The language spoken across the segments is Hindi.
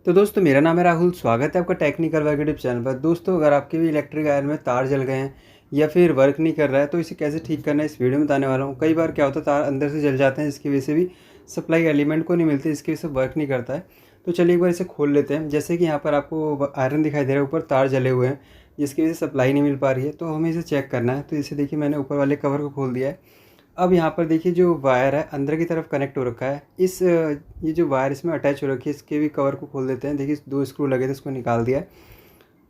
तो दोस्तों मेरा नाम है राहुल। स्वागत है आपका टेक्निकल वर्क यूट्यूब चैनल पर। दोस्तों अगर आपके भी इलेक्ट्रिक आयरन में तार जल गए हैं या फिर वर्क नहीं कर रहा है तो इसे कैसे ठीक करना है इस वीडियो में बताने वाला हूँ। कई बार क्या होता है तार अंदर से जल जाते हैं जिसकी वजह से भी सप्लाई एलिमेंट को नहीं मिलती, इसकी वजह से वर्क नहीं करता है। तो चलिए एक बार इसे खोल लेते हैं। जैसे कि यहाँ पर आपको आयरन दिखाई दे रहा है, ऊपर तार जले हुए हैं जिसकी वजह से सप्लाई नहीं मिल पा रही है। तो हमें इसे चेक करना है। तो इसे देखिए मैंने ऊपर वाले कवर को खोल दिया है। अब यहाँ पर देखिए जो वायर है अंदर की तरफ कनेक्ट हो रखा है। ये जो वायर इसमें अटैच हो रखी है, इसके भी कवर को खोल देते हैं। देखिए 2 स्क्रू लगे थे, इसको निकाल दिया है।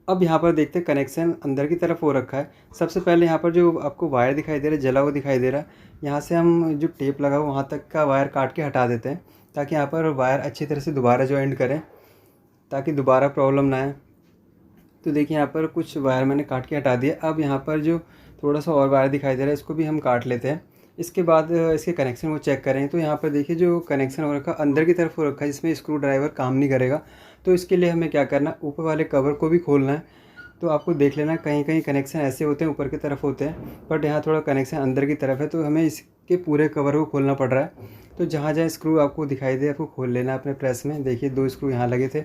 अब यहाँ पर देखते हैं कनेक्शन अंदर की तरफ हो रखा है। सबसे पहले यहाँ पर जो आपको वायर दिखाई दे रहा है, जला हुआ दिखाई दे रहा है, यहाँ से हम जो टेप लगा हुआ वहाँ तक का वायर काट के हटा देते हैं ताकि यहाँ पर वायर अच्छी तरह से दोबारा जॉइंट करें, ताकि दोबारा प्रॉब्लम ना आए। तो देखिए यहाँ पर कुछ वायर मैंने काट के हटा दिया। अब यहाँ पर जो थोड़ा सा और वायर दिखाई दे रहा है, इसको भी हम काट लेते हैं। इसके बाद इसके कनेक्शन को चेक करें तो यहाँ पर देखिए जो कनेक्शन हो रखा है अंदर की तरफ हो रखा है, जिसमें स्क्रू ड्राइवर काम नहीं करेगा। तो इसके लिए हमें क्या करना है, ऊपर वाले कवर को भी खोलना है। तो आपको देख लेना, कहीं कहीं कनेक्शन ऐसे होते हैं ऊपर की तरफ होते हैं, बट यहाँ थोड़ा कनेक्शन अंदर की तरफ है, तो हमें इसके पूरे कवर को खोलना पड़ रहा है। तो जहाँ जहाँ स्क्रू आपको दिखाई दे आपको खोल लेना अपने प्रेस में। देखिए 2 स्क्रू यहाँ लगे थे।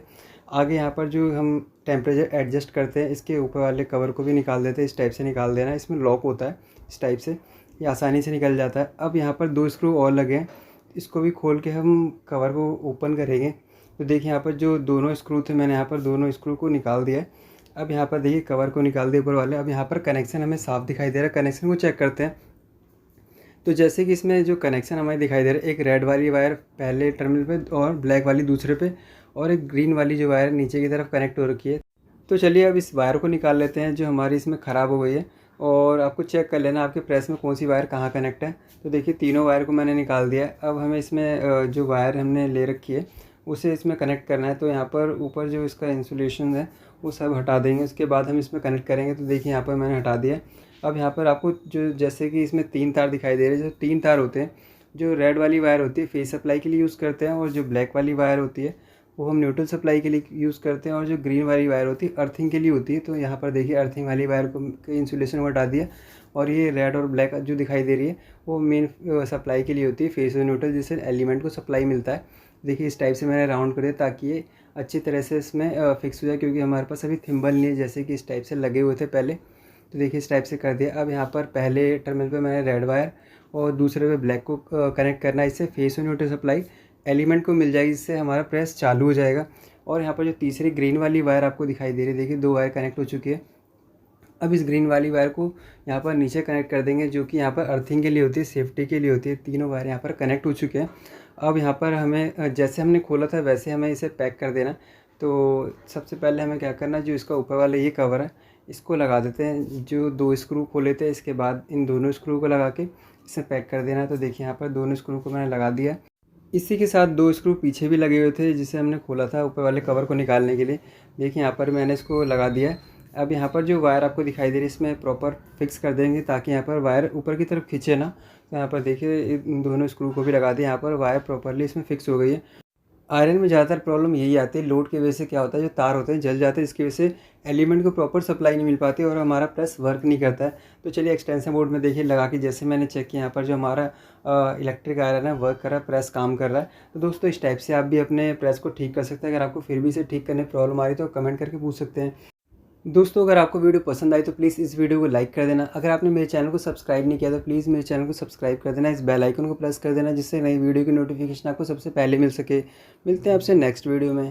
आगे यहाँ पर जो हम टेम्परेचर एडजस्ट करते हैं, इसके ऊपर वाले कवर को भी निकाल देते हैं। इस टाइप से निकाल देना, इसमें लॉक होता है, इस टाइप से ये आसानी से निकल जाता है। अब यहाँ पर 2 स्क्रू और लगे हैं, इसको भी खोल के हम कवर को ओपन करेंगे। तो देखिए यहाँ पर जो दोनों स्क्रू थे, मैंने यहाँ पर दोनों स्क्रू को निकाल दिया है। अब यहाँ पर देखिए कवर को निकाल दिया ऊपर वाले। अब यहाँ पर कनेक्शन हमें साफ दिखाई दे रहा है, कनेक्शन को चेक करते हैं। तो जैसे कि इसमें जो कनेक्शन हमें दिखाई दे रहा है, एक रेड वाली वायर पहले टर्मिनल पे और ब्लैक वाली दूसरे पे, और एक ग्रीन वाली जो वायर नीचे की तरफ कनेक्ट हो रखी है। तो चलिए अब इस वायर को निकाल लेते हैं जो हमारी इसमें ख़राब हो गई है, और आपको चेक कर लेना आपके प्रेस में कौन सी वायर कहाँ कनेक्ट है। तो देखिए तीनों वायर को मैंने निकाल दिया है। अब हमें इसमें जो वायर हमने ले रखी है उसे इसमें कनेक्ट करना है। तो यहाँ पर ऊपर जो इसका इंसुलेशन है वो सब हटा देंगे, उसके बाद हम इसमें कनेक्ट करेंगे। तो देखिए यहाँ पर मैंने हटा दिया है। अब यहाँ पर आपको जो जैसे कि इसमें 3 तार दिखाई दे रहे हैं, जो 3 तार होते हैं, जो रेड वाली वायर होती है फेस सप्लाई के लिए यूज़ करते हैं, और जो ब्लैक वाली वायर होती है वो हम न्यूट्रल सप्लाई के लिए यूज़ करते हैं, और जो ग्रीन वाली वायर होती है अर्थिंग के लिए होती है। तो यहाँ पर देखिए अर्थिंग वाली वायर को इंसुलेशन को हटा दिया, और ये रेड और ब्लैक जो दिखाई दे रही है वो मेन सप्लाई के लिए होती है, फेस और न्यूट्रल, जिससे एलिमेंट को सप्लाई मिलता है। देखिए इस टाइप से मैंने राउंड कर दिया ताकि ये अच्छी तरह से इसमें फिक्स हो जाए, क्योंकि हमारे पास अभी थिम्बल नहीं है जैसे कि इस टाइप से लगे हुए थे पहले। तो देखिए इस टाइप से कर दिया। अब यहाँ पर पहले टर्मिनल पे मैंने रेड वायर और दूसरे पे ब्लैक को कनेक्ट करना है। इससे फेस और न्यूट्रल सप्लाई एलिमेंट को मिल जाएगी, जिससे हमारा प्रेस चालू हो जाएगा। और यहाँ पर जो तीसरी ग्रीन वाली वायर आपको दिखाई दे रही है, देखिए 2 वायर कनेक्ट हो चुकी है। अब इस ग्रीन वाली वायर को यहाँ पर नीचे कनेक्ट कर देंगे, जो कि यहाँ पर अर्थिंग के लिए होती है, सेफ्टी के लिए होती है। तीनों वायर यहाँ पर कनेक्ट हो चुके हैं। अब यहाँ पर हमें जैसे हमने खोला था वैसे हमें इसे पैक कर देना। तो सबसे पहले हमें क्या करना है, जो इसका ऊपर वाला ये कवर है इसको लगा देते हैं। जो 2 स्क्रू खोले थे, इसके बाद इन दोनों स्क्रू को लगा के इसे पैक कर देना है। तो देखिए यहाँ पर दोनों स्क्रू को मैंने लगा दिया। इसी के साथ 2 स्क्रू पीछे भी लगे हुए थे जिसे हमने खोला था ऊपर वाले कवर को निकालने के लिए। देखिए यहाँ पर मैंने इसको लगा दिया है। अब यहाँ पर जो वायर आपको दिखाई दे रही है इसमें प्रॉपर फिक्स कर देंगे, ताकि यहाँ पर वायर ऊपर की तरफ खींचे ना। तो यहाँ पर देखिए इन दोनों स्क्रू को भी लगा दिया, यहाँ पर वायर प्रॉपरली इसमें फिक्स हो गई है। आयरन में ज़्यादातर प्रॉब्लम यही आती है, लोड की वजह से क्या होता है जो तार होते हैं जल जाते हैं, इसकी वजह से एलिमेंट को प्रॉपर सप्लाई नहीं मिल पाती और हमारा प्रेस वर्क नहीं करता है। तो चलिए एक्सटेंशन बोर्ड में देखिए लगा के जैसे मैंने चेक किया, यहाँ पर जो हमारा इलेक्ट्रिक आयरन है वर्क कर रहा है, प्रेस काम कर रहा है। तो दोस्तों इस टाइप से आप भी अपने प्रेस को ठीक कर सकते हैं। अगर आपको फिर भी इसे ठीक करने में प्रॉब्लम आ रही है तो कमेंट करके पूछ सकते हैं। दोस्तों अगर आपको वीडियो पसंद आई तो प्लीज़ इस वीडियो को लाइक कर देना। अगर आपने मेरे चैनल को सब्सक्राइब नहीं किया तो प्लीज़ मेरे चैनल को सब्सक्राइब कर देना, इस बेल आइकन को प्रेस कर देना, जिससे नई वीडियो की नोटिफिकेशन आपको सबसे पहले मिल सके। मिलते हैं आपसे नेक्स्ट वीडियो में।